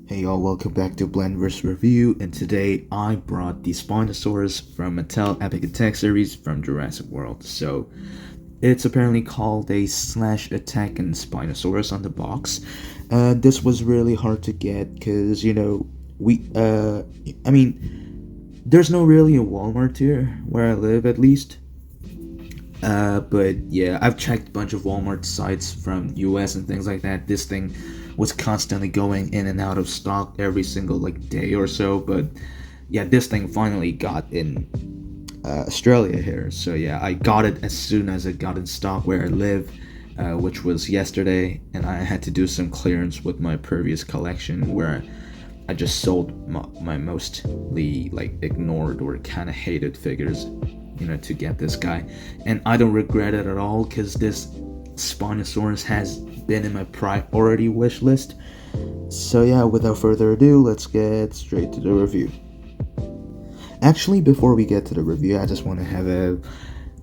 Hey y'all, welcome back to Blendverse Review, and today I brought the Spinosaurus from Mattel Epic Attack series from Jurassic World. So, it's apparently called a /Attackin Spinosaurus on the box. This was really hard to get because, there's no really a Walmart here where I live at least. But yeah, I've checked a bunch of Walmart sites from US and things like that. This thing was constantly going in and out of stock every single day or so. But yeah, this thing finally got in Australia here. So yeah, I got it as soon as it got in stock where I live, which was yesterday, and I had to do some clearance with my previous collection where I just sold my mostly ignored or kind of hated figures, to get this guy. And I don't regret it at all because this Spinosaurus has been in my priority wish list. So yeah, without further ado, let's get straight to the review. Actually, before we get to the review, I just want to have a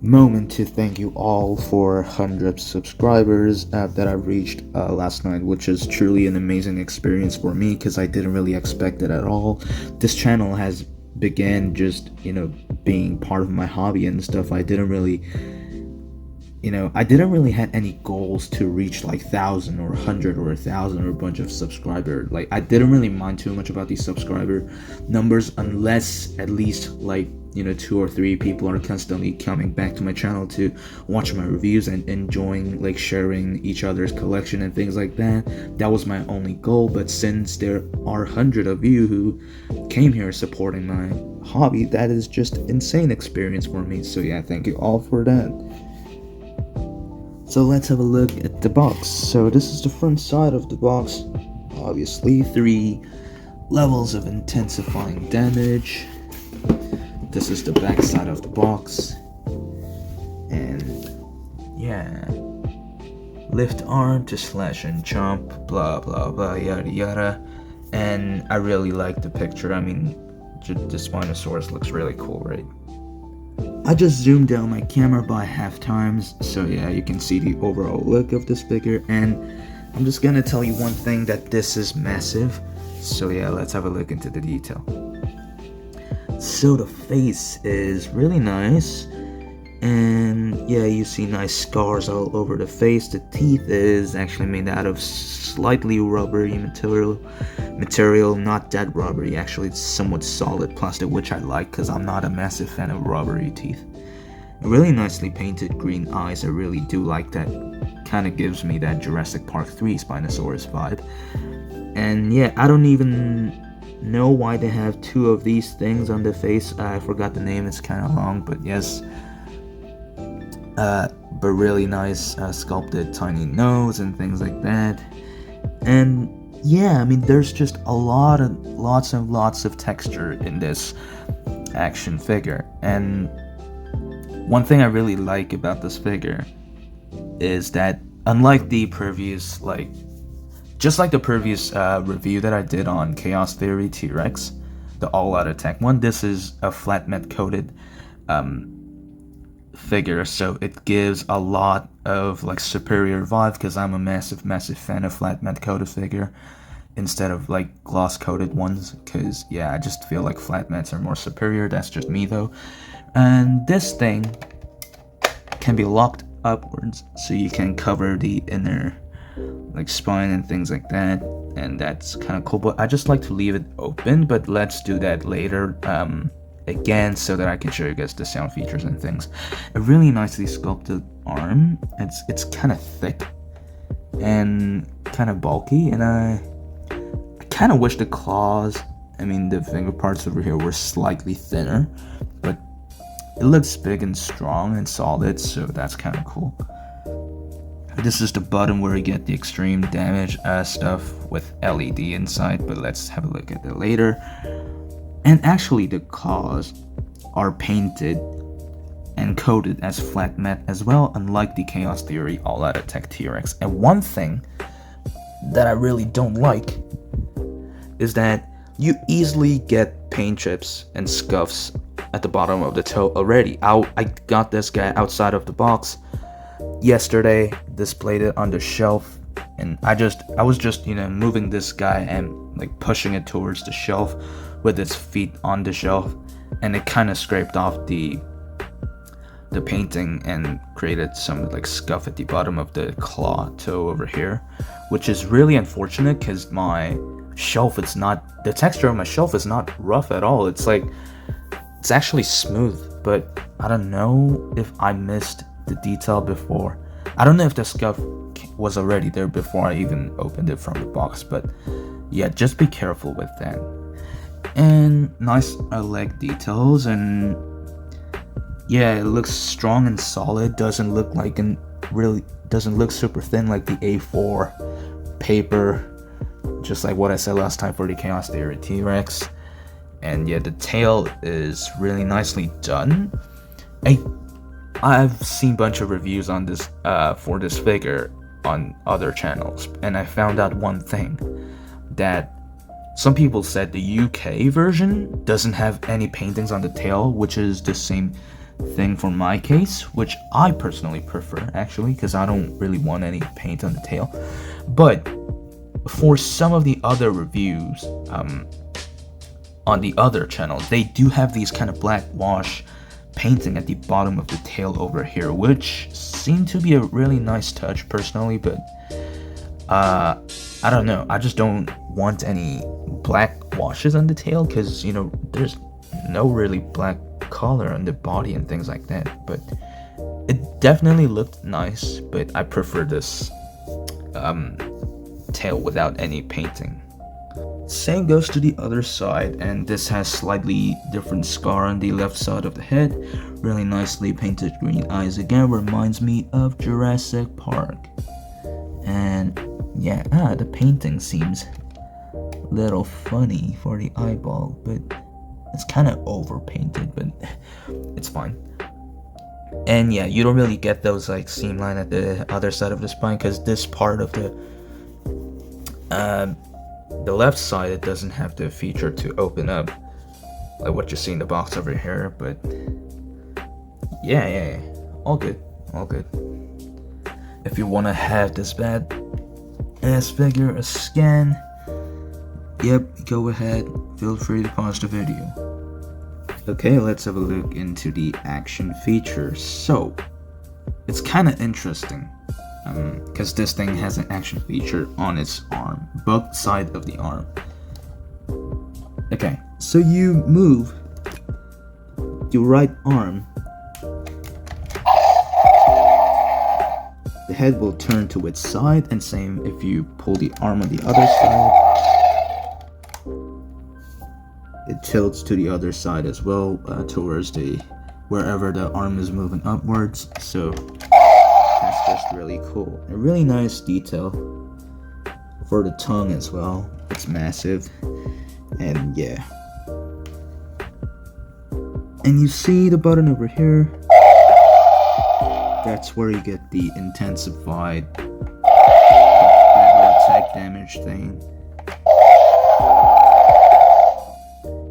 moment to thank you all for 100 subscribers that I reached last night, which is truly an amazing experience for me because I didn't really expect it at all. This channel has began just being part of my hobby and stuff. I didn't really had any goals to reach 1,000 or 100 or 1,000 or a bunch of subscribers. I didn't really mind too much about these subscriber numbers unless at least 2 or 3 people are constantly coming back to my channel to watch my reviews and enjoying sharing each other's collection and things like that. That was my only goal. But since there are 100 of you who came here supporting my hobby, that is just insane experience for me. So yeah, thank you all for that. So let's have a look at the box. So this is the front side of the box. Obviously 3 levels of intensifying damage. This is the back side of the box, and yeah, lift arm to slash and jump, blah blah blah, yada yada. And I really like the picture. I mean, the Spinosaurus looks really cool, right? I just zoomed down my camera by half times, so yeah, you can see the overall look of this figure. And I'm just gonna tell you one thing, that this is massive. So yeah, let's have a look into the detail. So the face is really nice, and yeah, you see nice scars all over the face. The teeth is actually made out of slightly rubbery material, not that rubbery. Actually, it's somewhat solid plastic, which I like because I'm not a massive fan of rubbery teeth. Really nicely painted green eyes. I really do like that. Kind of gives me that Jurassic Park 3 Spinosaurus vibe. And yeah, I don't even know why they have 2 of these things on the face. I forgot the name, it's kind of long, but yes. But really nice sculpted tiny nose and things like that. And yeah, I mean, there's just lots of texture in this action figure. And one thing I really like about this figure is that unlike the previous just like the previous review that I did on Chaos Theory T-Rex, the all-out attack one, this is a flat matte coated figure, so it gives a lot of superior vibe because I'm a massive fan of flat matte coated figure instead of gloss coated ones, because yeah, I just feel like flat mattes are more superior. That's just me though. And this thing can be locked upwards, so you can cover the inner spine and things like that, and that's kind of cool. But I just like to leave it open, but let's do that later again, so that I can show you guys the sound features and things. A really nicely sculpted arm. It's kind of thick and kind of bulky, and I kind of wish the claws, the finger parts over here, were slightly thinner, but it looks big and strong and solid, so that's kind of cool. This is the button where you get the extreme damage stuff with LED inside, but let's have a look at that later. And actually, the claws are painted and coated as flat matte as well, unlike the Chaos Theory All-Out Attack T-Rex. And one thing that I really don't like is that you easily get paint chips and scuffs at the bottom of the toe already. I got this guy outside of the box yesterday, displayed it on the shelf and I was just moving this guy and like pushing it towards the shelf with its feet on the shelf, and it kind of scraped off the painting and created some like scuff at the bottom of the claw toe over here, which is really unfortunate because my shelf, the texture of my shelf is not rough at all. It's actually smooth, but I don't know if I missed the detail before. I don't know if the scuff was already there before I even opened it from the box, but yeah, just be careful with that. And nice leg details, and yeah, it looks strong and solid. Doesn't look super thin like the A4 paper, just like what I said last time for the Chaos Theory T-Rex. And yeah, the tail is really nicely done. I've seen a bunch of reviews on this for this figure on other channels, and I found out one thing, that some people said the UK version doesn't have any paintings on the tail, which is the same thing for my case, which I personally prefer actually, because I don't really want any paint on the tail. But for some of the other reviews on the other channels, they do have these kind of black wash painting at the bottom of the tail over here, which seemed to be a really nice touch personally, but I don't know, I just don't want any black washes on the tail, because there's no really black color on the body and things like that. But it definitely looked nice, but I prefer this tail without any painting. Same goes to the other side, and this has slightly different scar on the left side of the head. Really nicely painted green eyes again, reminds me of Jurassic Park. And yeah, the painting seems a little funny for the eyeball, but it's kind of over painted, but it's fine. And yeah, you don't really get those like seam line at the other side of the spine, because this part of the left side, it doesn't have the feature to open up like what you see in the box over here. But yeah, all good. If you want to have this bad ass figure a scan, yep, go ahead, feel free to pause the video. Okay, let's have a look into the action features. So it's kind of interesting, because this thing has an action feature on its arm, both sides of the arm. Okay, so you move your right arm, the head will turn to its side, and same if you pull the arm on the other side, it tilts to the other side as well, towards wherever the arm is moving upwards. So that's just really cool. A really nice detail for the tongue as well. It's massive, and yeah. And you see the button over here. That's where you get the intensified battle attack damage thing.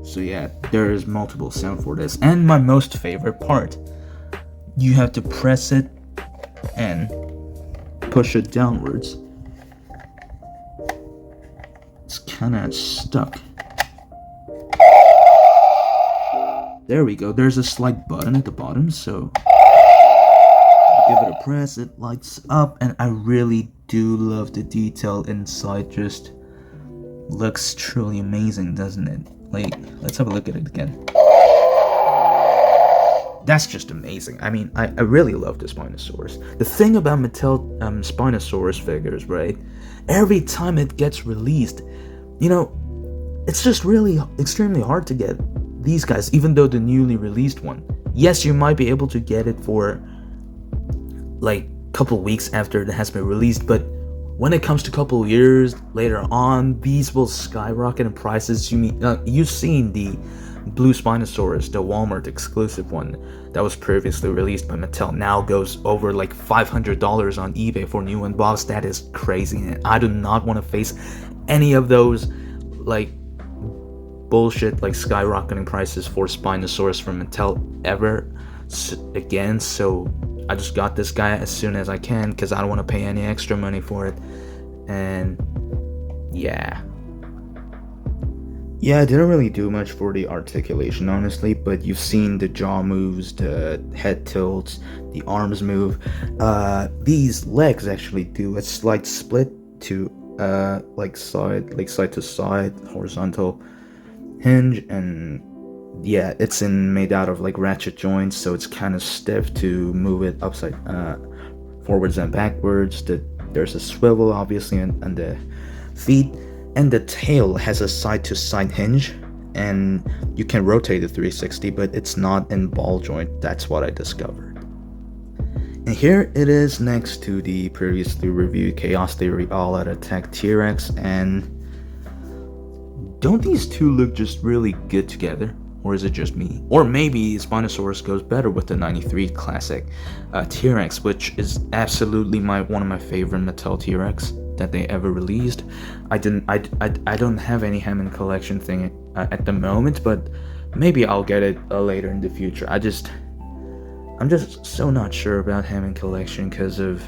So yeah, there's multiple sound for this. And my most favorite part, you have to press it and push it downwards. It's kinda stuck. There we go, there's a slight button at the bottom, so give it a press, it lights up, and I really do love the detail inside. Just looks truly amazing, doesn't it? Like, let's have a look at it again. That's just amazing. I mean, I really love the Spinosaurus. The thing about Mattel Spinosaurus figures, right? Every time it gets released, it's just really extremely hard to get these guys, even though the newly released one. Yes, you might be able to get it for like a couple weeks after it has been released, but when it comes to a couple years later on, these will skyrocket in prices. You've seen the Blue Spinosaurus, the Walmart exclusive one that was previously released by Mattel, now goes over like $500 on eBay for new unboxed. That is crazy, and I do not want to face any of those like bullshit like skyrocketing prices for Spinosaurus from Mattel ever again. So I just got this guy as soon as I can, because I don't want to pay any extra money for it. And yeah. Yeah, I didn't really do much for the articulation, honestly, but you've seen the jaw moves, the head tilts, the arms move. These legs actually do a slight split to side to side, horizontal hinge, and yeah, it's made out of like ratchet joints, so it's kind of stiff to move it forwards and backwards. There's a swivel obviously on the feet, and the tail has a side-to-side hinge, and you can rotate the 360, but it's not in ball joint. That's what I discovered. And here it is next to the previously reviewed Chaos Theory All-Out Attack T-Rex, and don't these two look just really good together? Or is it just me? Or maybe Spinosaurus goes better with the 93 classic T-Rex, which is absolutely one of my favorite Mattel T-Rex that they ever released. I don't have any Hammond collection thing at the moment, but maybe I'll get it later in the future. I'm just so not sure about Hammond collection because of,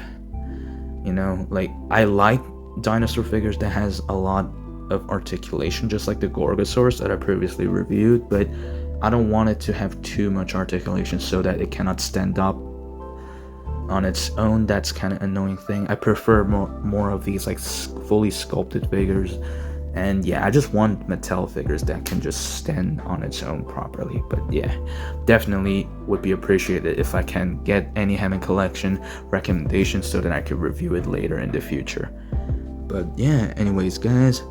like, I like dinosaur figures that has a lot of articulation, just like the Gorgosaurus that I previously reviewed, but I don't want it to have too much articulation so that it cannot stand up on its own. That's kind of annoying thing. I prefer more of these like fully sculpted figures, and yeah, I just want Mattel figures that can just stand on its own properly. But yeah, definitely would be appreciated if I can get any Hammond collection recommendations so that I could review it later in the future. But yeah, anyways guys,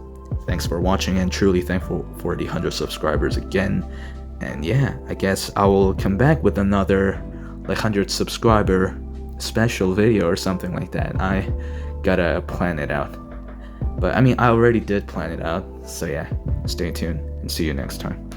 thanks for watching, and truly thankful for the 100 subscribers again. And yeah, I guess I will come back with another like 100 subscriber special video or something like that. I gotta plan it out. But I mean, I already did plan it out. So yeah, stay tuned and see you next time.